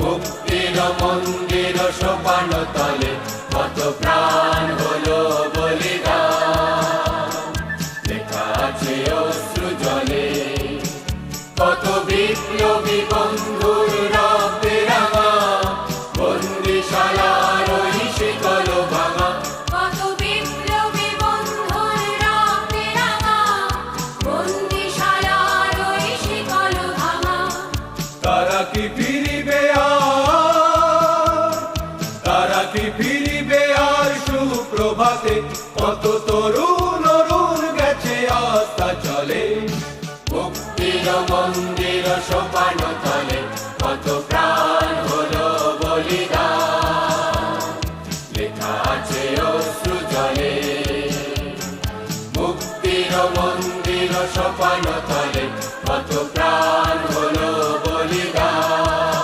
মুক্তির মন্দির সোপান তলে কত প্রাণ হলো বলিদান, লেখা আছে অশ্রু জলে কত বিপ্লবী বন্ধুর রক্তে রাঙা, বন্দিশালার ওই শিকল ভাঙা। কত বিপ্লবী বন্ধুর রক্তে রাঙা, বন্দিশালার ওই শিকল ভাঙা। তারা কি ফিরিবে আর, তারা কি ফিরিবে আর সুপ্রভাতে, কত তরুণ অরুণ গেছে আস্থা চলে। মুক্তির মন্দির সোপান তলে